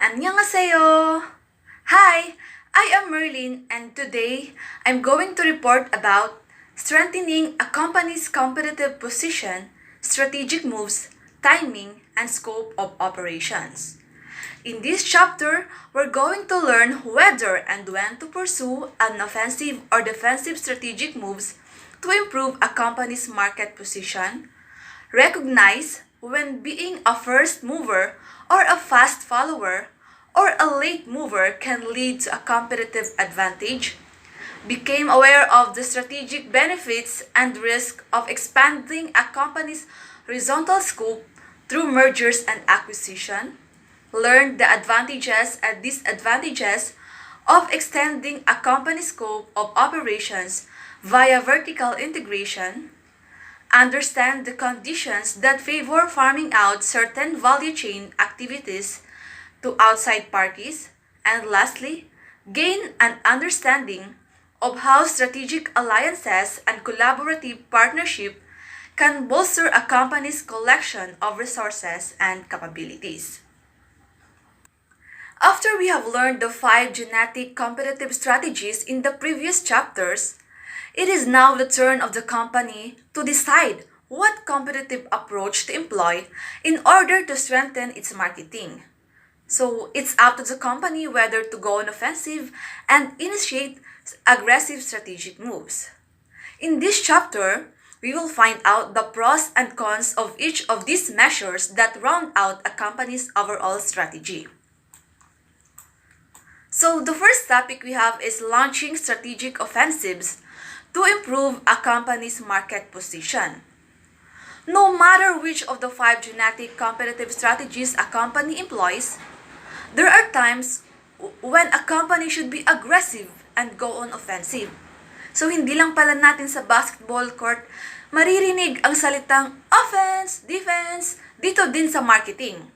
Annyeonghaseyo! Hi, I am Merlin and today I'm going to report about strengthening a company's competitive position, strategic moves, timing, and scope of operations. In this chapter, we're going to learn whether and when to pursue an offensive or defensive strategic moves to improve a company's market position, recognize when being a first mover or a fast follower or a late mover can lead to a competitive advantage, became aware of the strategic benefits and risk of expanding a company's horizontal scope through mergers and acquisition, learned the advantages and disadvantages of extending a company's scope of operations via vertical integration, understand the conditions that favor farming out certain value chain activities to outside parties, and lastly, gain an understanding of how strategic alliances and collaborative partnership can bolster a company's collection of resources and capabilities. After we have learned the 5 genetic competitive strategies in the previous chapters, it is now the turn of the company to decide what competitive approach to employ in order to strengthen its marketing. So it's up to the company whether to go on offensive and initiate aggressive strategic moves. In this chapter, we will find out the pros and cons of each of these measures that round out a company's overall strategy. So the first topic we have is launching strategic offensives to improve a company's market position. No matter which of the 5 genetic competitive strategies a company employs, there are times when a company should be aggressive and go on offensive. So hindi lang pala natin sa basketball court maririnig ang salitang offense, defense, dito din sa marketing.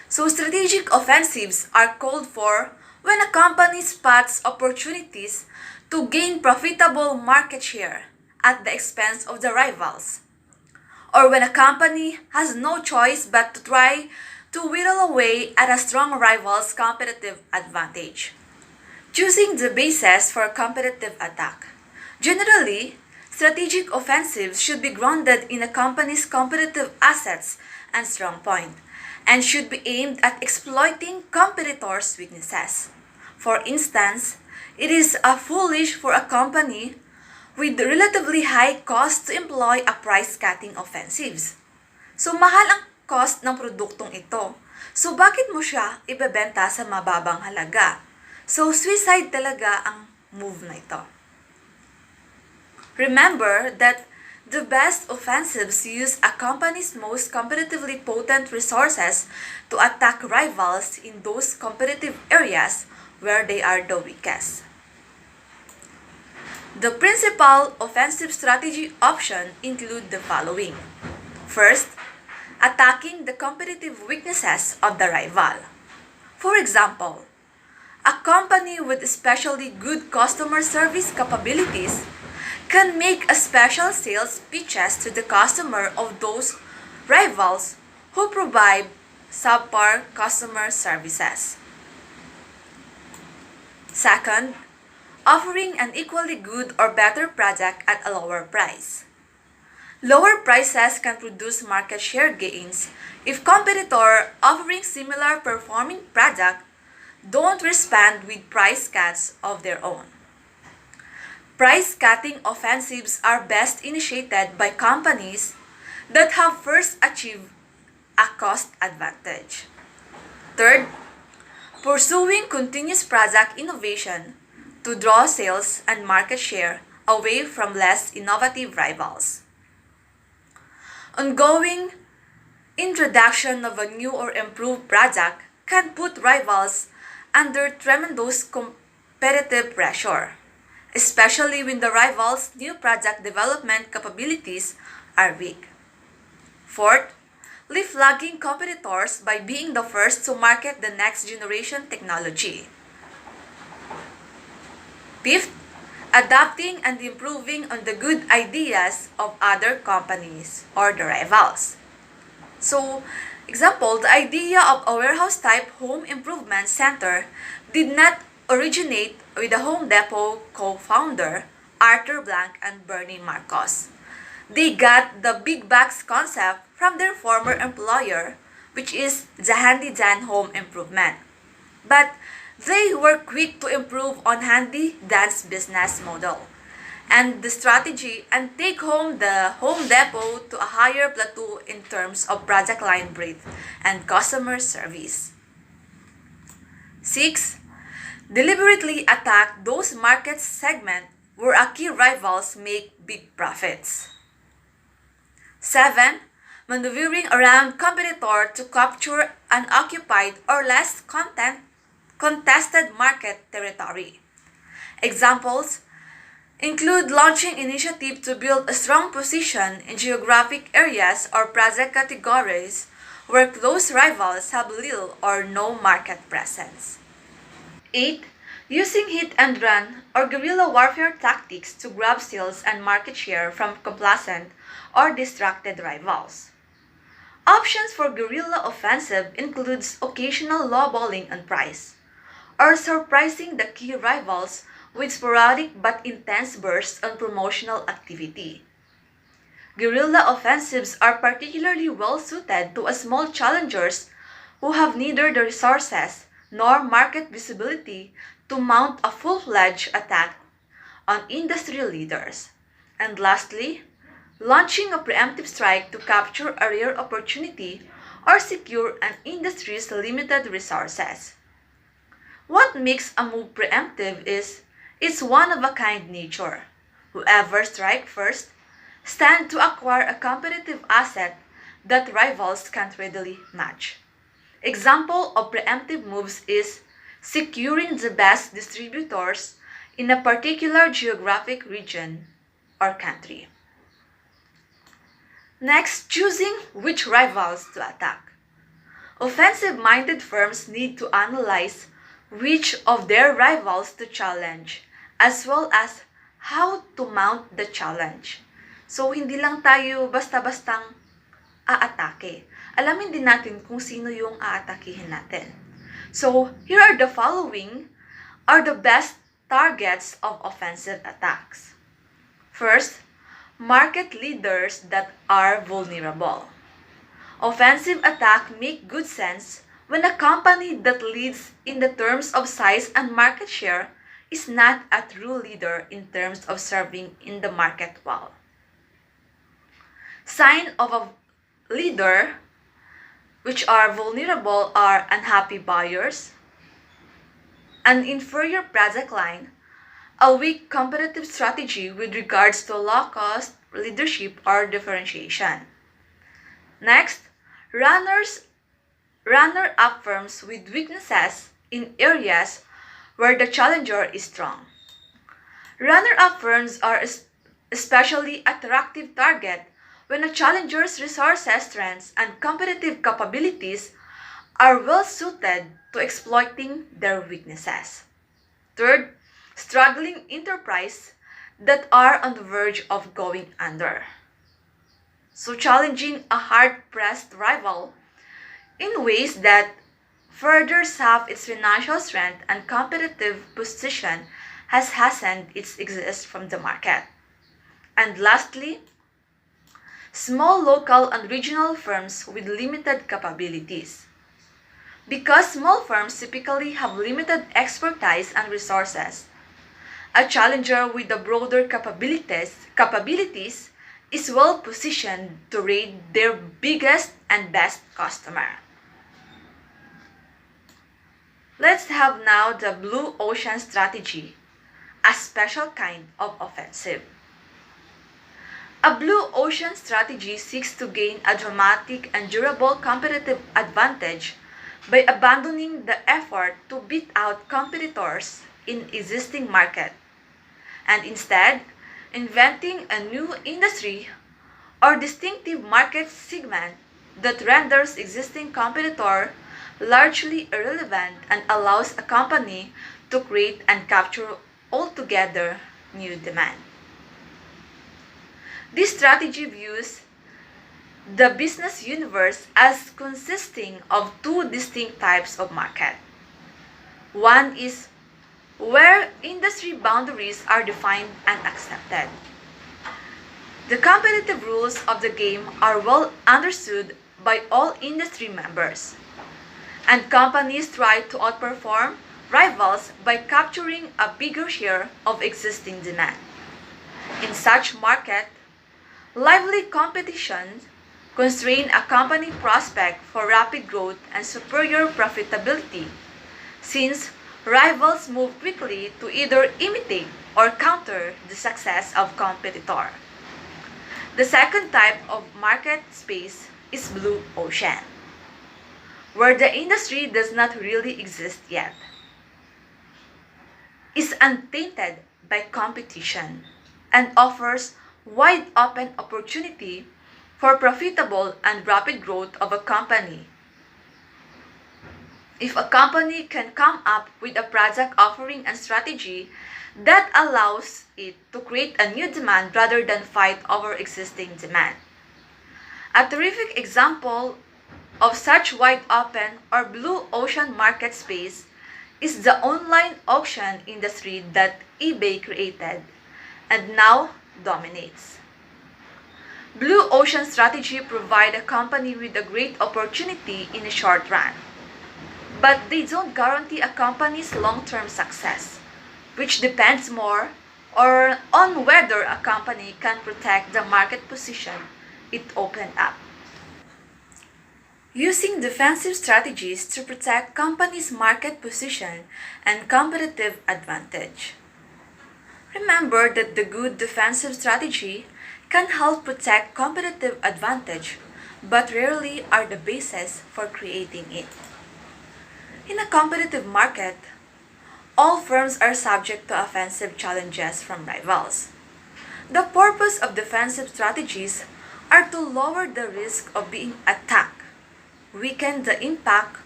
So strategic offensives are called for when a company spots opportunities to gain profitable market share at the expense of the rivals, or when a company has no choice but to try to whittle away at a strong rival's competitive advantage, choosing the basis for a competitive attack. Generally, strategic offensives should be grounded in a company's competitive assets and strong point, and should be aimed at exploiting competitors' weaknesses. For instance, it is foolish for a company with relatively high cost to employ a price-cutting offensives. So, mahal ang cost ng produktong ito. So, bakit mo siya ibebenta sa mababang halaga? So, suicide talaga ang move na ito. Remember that the best offensives use a company's most competitively potent resources to attack rivals in those competitive areas where they are the weakest. The principal offensive strategy option include the following. First, attacking the competitive weaknesses of the rival. For example, a company with especially good customer service capabilities can make a special sales pitches to the customer of those rivals who provide subpar customer services. Second, offering an equally good or better product at a lower price. Lower prices can produce market share gains if competitor offering similar performing product don't respond with price cuts of their own. Price-cutting offensives are best initiated by companies that have first achieved a cost advantage. Third, pursuing continuous product innovation to draw sales and market share away from less innovative rivals. Ongoing introduction of a new or improved product can put rivals under tremendous competitive pressure, especially when the rival's new product development capabilities are weak. Fourth, leapfrogging competitors by being the first to market the next generation technology. Fifth, adapting and improving on the good ideas of other companies or the rivals. So, Example, the idea of a warehouse-type home improvement center did not originate with the Home Depot co-founder Arthur Blank and Bernie Marcos. They got the big box concept from their former employer, which is the Handy Dan Home Improvement. But they were quick to improve on Handy Dan's business model and the strategy and take home the Home Depot to a higher plateau in terms of product line breadth and customer service. 6. Deliberately attack those market segments where a key rivals make big profits. 7. Maneuvering around competitor to capture unoccupied or less contested market territory. Examples include launching initiative to build a strong position in geographic areas or product categories where close rivals have little or no market presence. 8. Using hit and run or guerrilla warfare tactics to grab sales and market share from complacent or distracted rivals. Options for guerrilla offensive includes occasional lowballing on price, or surprising the key rivals with sporadic but intense bursts on promotional activity. Guerrilla offensives are particularly well suited to small challengers who have neither the resources nor market visibility to mount a full-fledged attack on industry leaders. And lastly, launching a preemptive strike to capture a rare opportunity or secure an industry's limited resources. What makes a move preemptive is its one-of-a-kind nature. Whoever strikes first stands to acquire a competitive asset that rivals can't readily match. Example of preemptive moves is securing the best distributors in a particular geographic region or country. Next, choosing which rivals to attack. Offensive-minded firms need to analyze which of their rivals to challenge, as well as how to mount the challenge. So, hindi lang tayo basta-bastang aatake. Alamin din natin kung sino yung aatakihin natin. So, here are the following are the best targets of offensive attacks. First, market leaders that are vulnerable. Offensive attack make good sense when a company that leads in the terms of size and market share is not a true leader in terms of serving in the market well. Sign of a leader which are vulnerable are unhappy buyers, an inferior product line, a weak competitive strategy with regards to low-cost leadership or differentiation. Next, runner-up firms with weaknesses in areas where the challenger is strong. Runner-up firms are especially attractive target when a challenger's resources, strengths, and competitive capabilities are well suited to exploiting their weaknesses. Third, struggling enterprise that are on the verge of going under. So challenging a hard-pressed rival in ways that further sap its financial strength and competitive position has hastened its exist from the market. And lastly, small local and regional firms with limited capabilities. Because small firms typically have limited expertise and resources, a challenger with the broader capabilities is well positioned to raid their biggest and best customer. Let's have now the blue ocean strategy, a special kind of offensive. A blue ocean strategy seeks to gain a dramatic and durable competitive advantage by abandoning the effort to beat out competitors in existing market and instead inventing a new industry or distinctive market segment that renders existing competitor largely irrelevant and allows a company to create and capture altogether new demand. This strategy views the business universe as consisting of two distinct types of market. One is where industry boundaries are defined and accepted. The competitive rules of the game are well understood by all industry members, and companies try to outperform rivals by capturing a bigger share of existing demand. In such market, lively competition constrain a company prospect for rapid growth and superior profitability, since rivals move quickly to either imitate or counter the success of competitor. The second type of market space is blue ocean, where the industry does not really exist yet, is untainted by competition, and offers wide open opportunity for profitable and rapid growth of a company. If a company can come up with a product offering and strategy that allows it to create a new demand rather than fight over existing demand. A terrific example of such wide open or blue ocean market space is the online auction industry that eBay created and now dominates. Blue ocean strategy provide a company with a great opportunity in the short run, but they don't guarantee a company's long-term success, which depends more on whether a company can protect the market position it opened up. Using defensive strategies to protect companies' market position and competitive advantage. Remember that the good defensive strategy can help protect competitive advantage, but rarely are the basis for creating it. In a competitive market, all firms are subject to offensive challenges from rivals. The purpose of defensive strategies are to lower the risk of being attacked, weaken the impact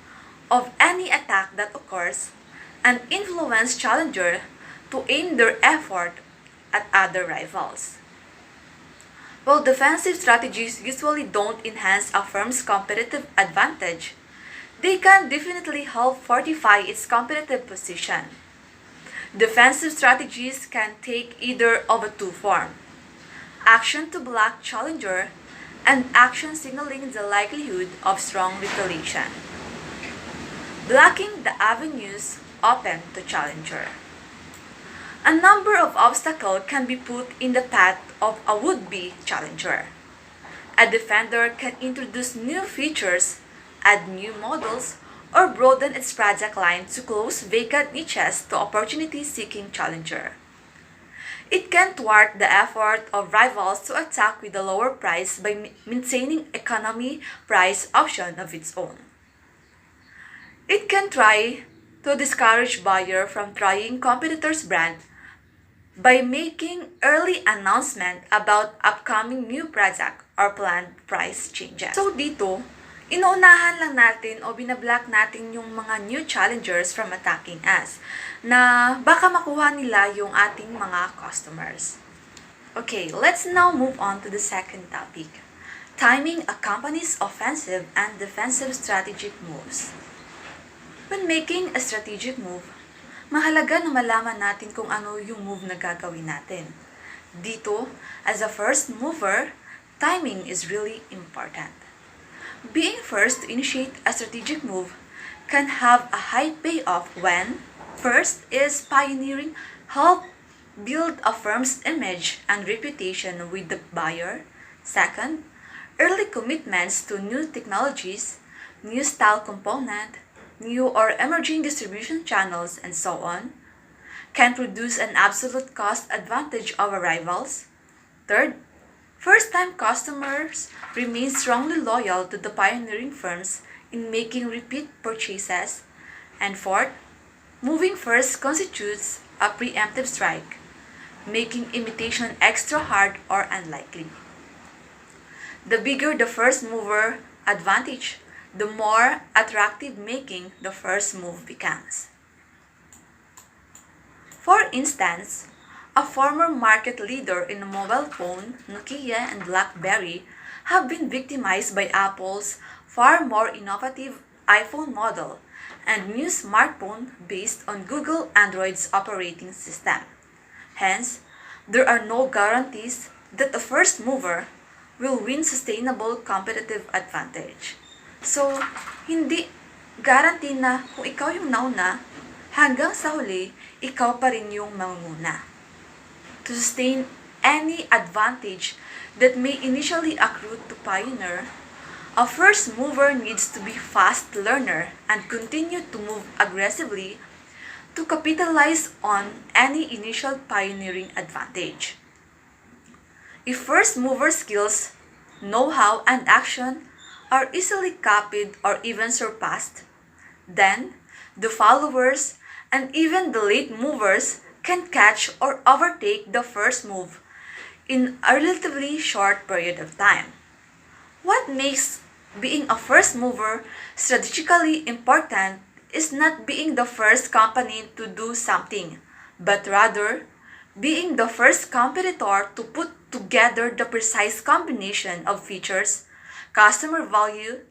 of any attack that occurs, and influence challenger to aim their effort at other rivals. While defensive strategies usually don't enhance a firm's competitive advantage, they can definitely help fortify its competitive position. Defensive strategies can take either of a two form: action to block challenger and action signaling the likelihood of strong retaliation. Blocking the avenues open to challenger. A number of obstacles can be put in the path of a would-be challenger. A defender can introduce new features, add new models, or broaden its product line to close vacant niches to opportunity-seeking challenger. It can thwart the effort of rivals to attack with a lower price by maintaining economy price option of its own. It can try to discourage buyer from trying competitors' brand by making early announcement about upcoming new product or planned price changes. So dito, inuunahan lang natin o binablock natin yung mga new challengers from attacking us na baka makuha nila yung ating mga customers. Okay, let's now move on to the second topic, timing a company's offensive and defensive strategic moves. When making a strategic move, mahalaga na malaman natin kung ano yung move na gagawin natin. Dito, as a first mover, timing is really important. Being first to initiate a strategic move can have a high payoff when, first is pioneering help build a firm's image and reputation with the buyer. Second, early commitments to new technologies, new style component, new or emerging distribution channels, and so on, can produce an absolute cost advantage over rivals. Third, first-time customers remain strongly loyal to the pioneering firms in making repeat purchases. And fourth, moving first constitutes a preemptive strike, making imitation extra hard or unlikely. The bigger the first mover advantage, the more attractive making the first move becomes. For instance, a former market leader in mobile phone, Nokia and BlackBerry, have been victimized by Apple's far more innovative iPhone model and new smartphone based on Google Android's operating system. Hence, there are no guarantees that a first mover will win sustainable competitive advantage. So, hindi guarantee na kung ikaw yung nauna, hanggang sa huli, ikaw pa rin yung mangunguna. To sustain any advantage that may initially accrue to pioneer, a first mover needs to be fast learner and continue to move aggressively to capitalize on any initial pioneering advantage. If first mover skills, know-how, and action are easily copied or even surpassed, then the followers and even the late movers can catch or overtake the first move in a relatively short period of time. What makes being a first mover strategically important is not being the first company to do something, but rather being the first competitor to put together the precise combination of features, customer value,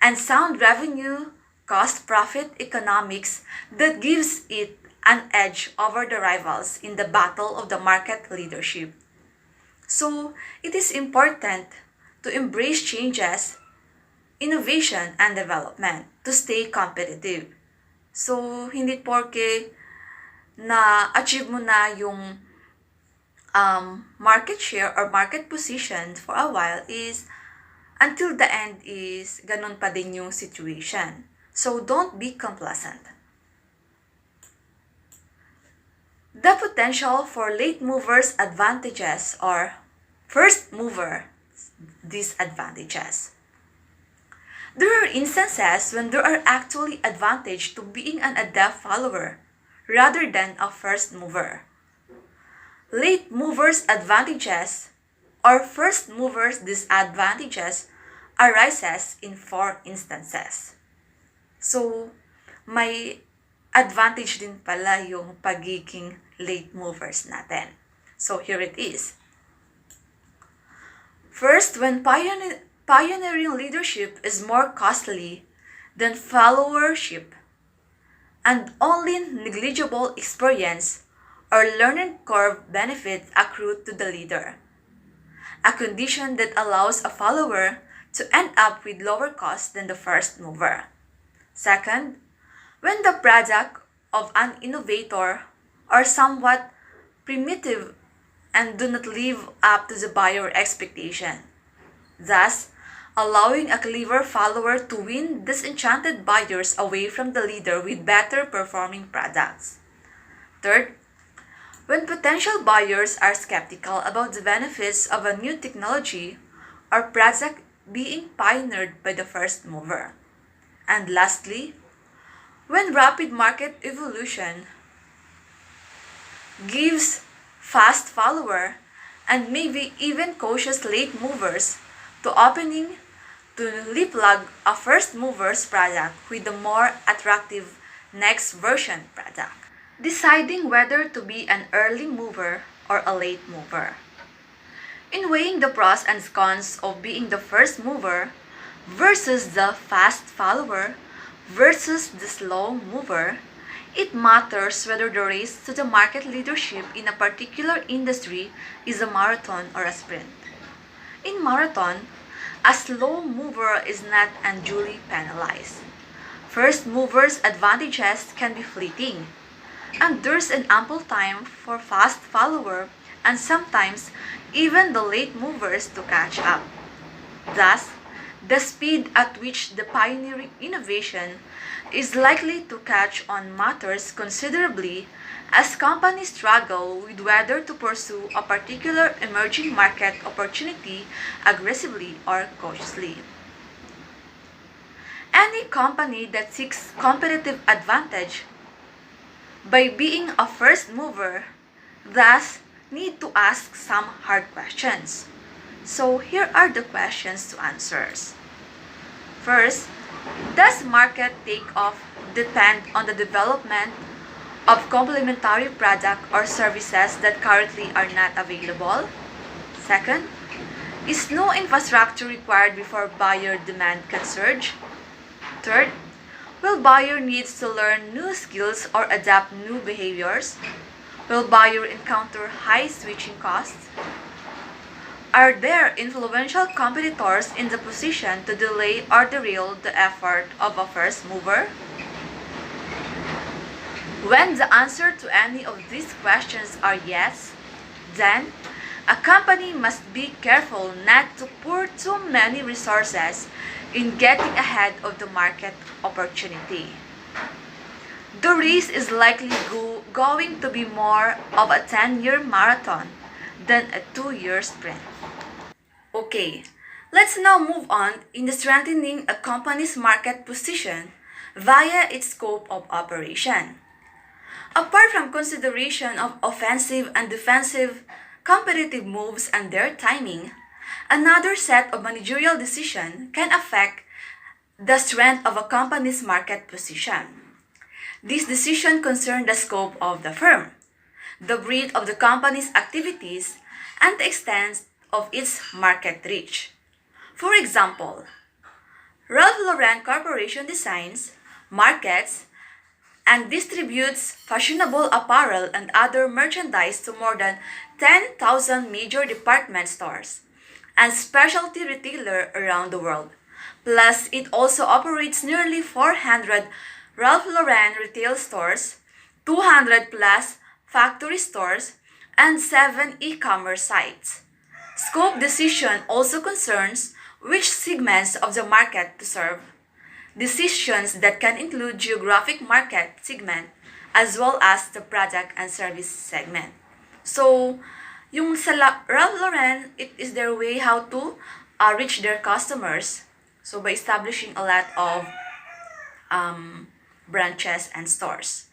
and sound revenue cost-profit economics that gives it an edge over the rivals in the battle of the market leadership. So, it is important to embrace changes, innovation, and development to stay competitive. So, hindi porke na-achieve mo na yung market share or market position for a while is until the end is ganun pa din yung situation. So, don't be complacent. The potential for late movers' advantages or first mover disadvantages. There are instances when there are actually advantages to being an adept follower rather than a first mover. Late movers' advantages or first movers' disadvantages arises in 4 instances. So, may advantage din pala yung pagiging late movers natin. So, here it is. First, when pioneering leadership is more costly than followership, and only negligible experience or learning curve benefits accrue to the leader, a condition that allows a follower to end up with lower costs than the first mover. Second, when the product of an innovator are somewhat primitive and do not live up to the buyer expectation, thus allowing a clever follower to win disenchanted buyers away from the leader with better performing products. Third, when potential buyers are skeptical about the benefits of a new technology or product being pioneered by the first mover. And lastly, when rapid market evolution gives fast follower and maybe even cautious late movers to opening to leapfrog a first mover's product with a more attractive next version product. Deciding whether to be an early mover or a late mover. In weighing the pros and cons of being the first mover versus the fast follower versus the slow mover, it matters whether the race to the market leadership in a particular industry is a marathon or a sprint. In marathon, a slow mover is not unduly penalized. First movers' advantages can be fleeting, and there's an ample time for fast follower and sometimes even the late movers to catch up. Thus, the speed at which the pioneering innovation is likely to catch on matters considerably as companies struggle with whether to pursue a particular emerging market opportunity aggressively or cautiously. Any company that seeks competitive advantage by being a first mover thus need to ask some hard questions. So here are the questions to answer. First, does market takeoff depend on the development of complementary products or services that currently are not available? Second, Is no infrastructure required before buyer demand can surge? Third, will buyer needs to learn new skills or adapt new behaviors? Will buyer encounter high switching costs? Are there influential competitors in the position to delay or derail the effort of a first mover? When the answer to any of these questions are yes, then a company must be careful not to pour too many resources in getting ahead of the market opportunity. The race is likely going to be more of a 10-year marathon than a 2-year sprint. Okay, let's now move on in the strengthening a company's market position via its scope of operation. Apart from consideration of offensive and defensive competitive moves and their timing, another set of managerial decisions can affect the strength of a company's market position. These decisions concern the scope of the firm, the breadth of the company's activities, and the extent of its market reach. For example, Ralph Lauren Corporation designs, markets, and distributes fashionable apparel and other merchandise to more than 10,000 major department stores and specialty retailers around the world. Plus, it also operates nearly 400 Ralph Lauren retail stores, 200 plus factory stores, and 7 e-commerce sites. Scope decision also concerns which segments of the market to serve. Decisions that can include geographic market segment as well as the product and service segment. So, yung sa Ralph Lauren, it is their way how to reach their customers. So, by establishing a lot of branches and stores.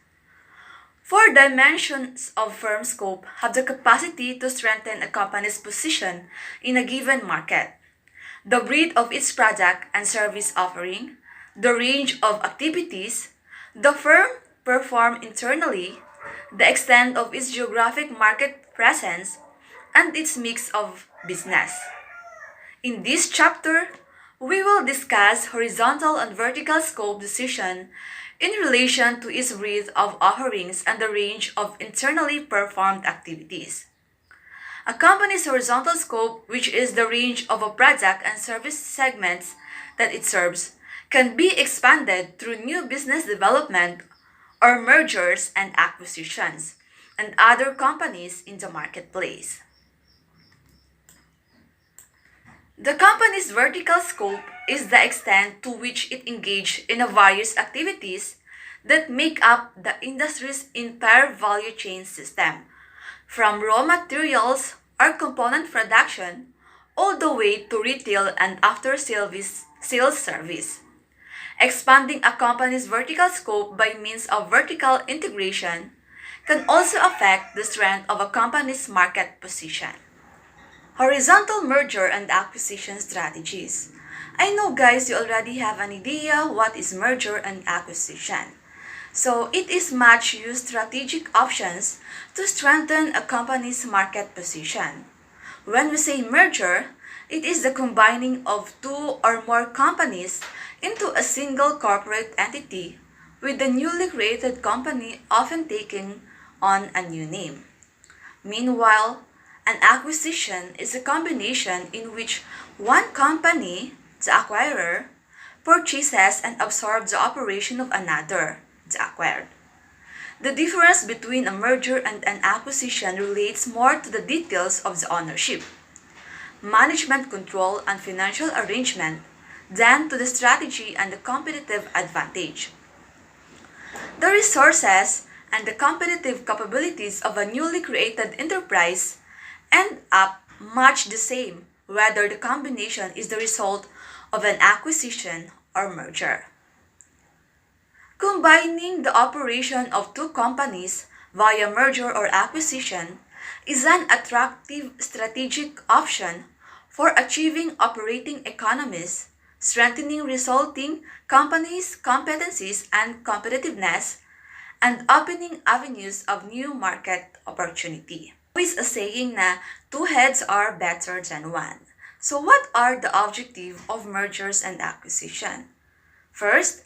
4 dimensions of firm scope have the capacity to strengthen a company's position in a given market. The breadth of its product and service offering, the range of activities the firm performs internally, the extent of its geographic market presence, and its mix of business. In this chapter, we will discuss horizontal and vertical scope decision in relation to its breadth of offerings and the range of internally performed activities. A company's horizontal scope, which is the range of a product and service segments that it serves, can be expanded through new business development or mergers and acquisitions and other companies in the marketplace. The company's vertical scope is the extent to which it engages in various activities that make up the industry's entire value chain system, from raw materials or component production all the way to retail and after-sales service. Expanding a company's vertical scope by means of vertical integration can also affect the strength of a company's market position. Horizontal merger and acquisition strategies. I know guys, you already have an idea what is merger and acquisition. So it is much used strategic options to strengthen a company's market position. When we say merger, it is the combining of 2 or more companies into a single corporate entity, with the newly created company often taking on a new name. Meanwhile, an acquisition is a combination in which one company, the acquirer, purchases and absorbs the operation of another, the acquired. The difference between a merger and an acquisition relates more to the details of the ownership, management control, and financial arrangement than to the strategy and the competitive advantage. The resources and the competitive capabilities of a newly created enterprise end up much the same whether the combination is the result of an acquisition or merger. Combining the operation of 2 companies via merger or acquisition is an attractive strategic option for achieving operating economies, strengthening resulting companies' competencies and competitiveness, and opening avenues of new market opportunity. Always a saying na 2 heads are better than 1. So what are the objectives of mergers and acquisition? First,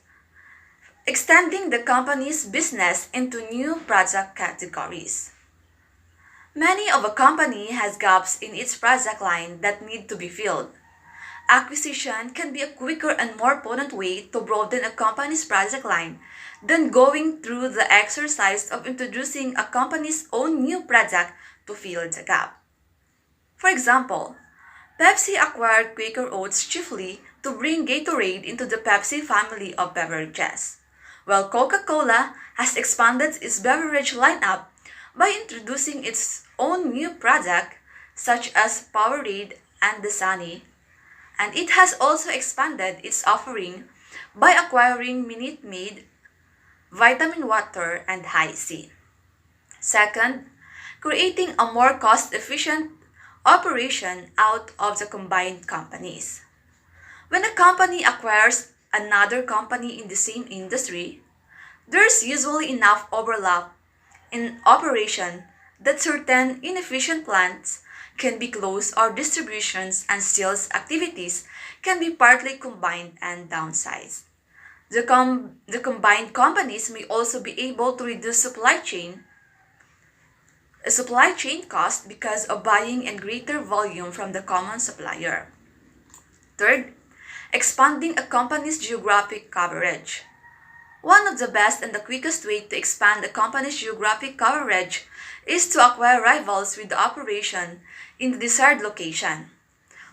extending the company's business into new product categories. Many of a company has gaps in its product line that need to be filled. Acquisition can be a quicker and more potent way to broaden a company's product line than going through the exercise of introducing a company's own new product to fill the gap. For example, Pepsi acquired Quaker Oats chiefly to bring Gatorade into the Pepsi family of beverages, while Coca-Cola has expanded its beverage lineup by introducing its own new product such as Powerade and Dasani, and it has also expanded its offering by acquiring Minute Maid, Vitamin Water, and Hi-C. Second, creating a more cost-efficient operation out of the combined companies. When a company acquires another company in the same industry, there's usually enough overlap in operation that certain inefficient plants can be closed or distributions and sales activities can be partly combined and downsized. The combined companies may also be able to reduce supply chain cost because of buying in greater volume from the common supplier. Third, expanding a company's geographic coverage. One of the best and the quickest way to expand a company's geographic coverage is to acquire rivals with the operation in the desired location.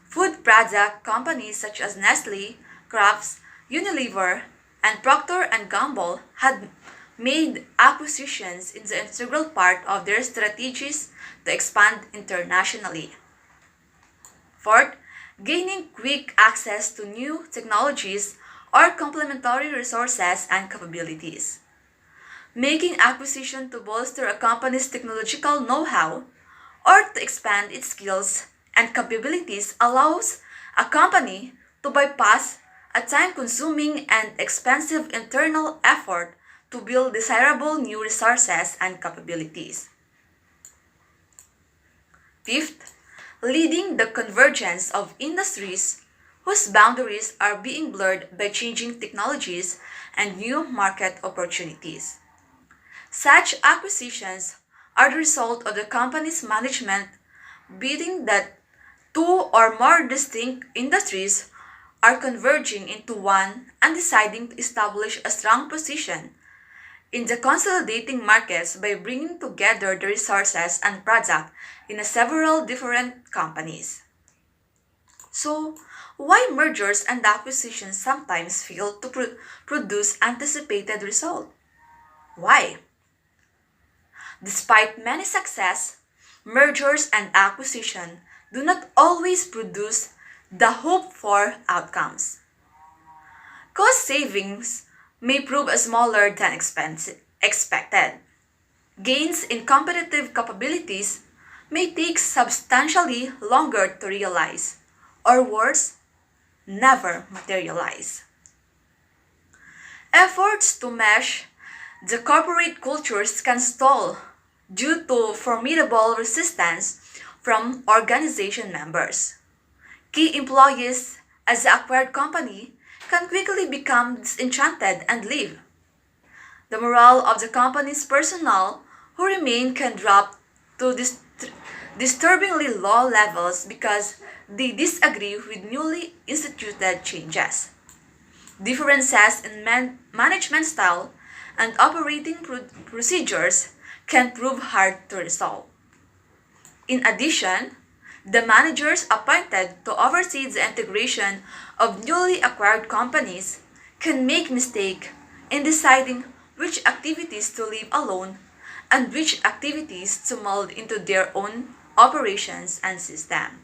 Food product companies such as Nestle, Kraft, Unilever, and Procter & Gamble had made acquisitions in the integral part of their strategies to expand internationally. Fourth, gaining quick access to new technologies or complementary resources and capabilities. Making acquisition to bolster a company's technological know-how or to expand its skills and capabilities allows a company to bypass a time-consuming and expensive internal effort to build desirable new resources and capabilities. Fifth, leading the convergence of industries whose boundaries are being blurred by changing technologies and new market opportunities. Such acquisitions are the result of the company's management bidding that two or more distinct industries are converging into one and deciding to establish a strong position in the consolidating markets by bringing together the resources and product in several different companies. So, why mergers and acquisitions sometimes fail to produce anticipated results? Why? Despite many success, mergers and acquisition do not always produce the hoped for outcomes. Cost savings may prove smaller than expected. Gains in competitive capabilities may take substantially longer to realize, or worse, never materialize. Efforts to mesh the corporate cultures can stall due to formidable resistance from organization members. Key employees as the acquired company can quickly become disenchanted and leave. The morale of the company's personnel who remain can drop to disturbingly low levels because they disagree with newly instituted changes. Differences in management style and operating procedures can prove hard to resolve. In addition, the managers appointed to oversee the integration of newly acquired companies can make mistakes in deciding which activities to leave alone and which activities to mold into their own operations and system.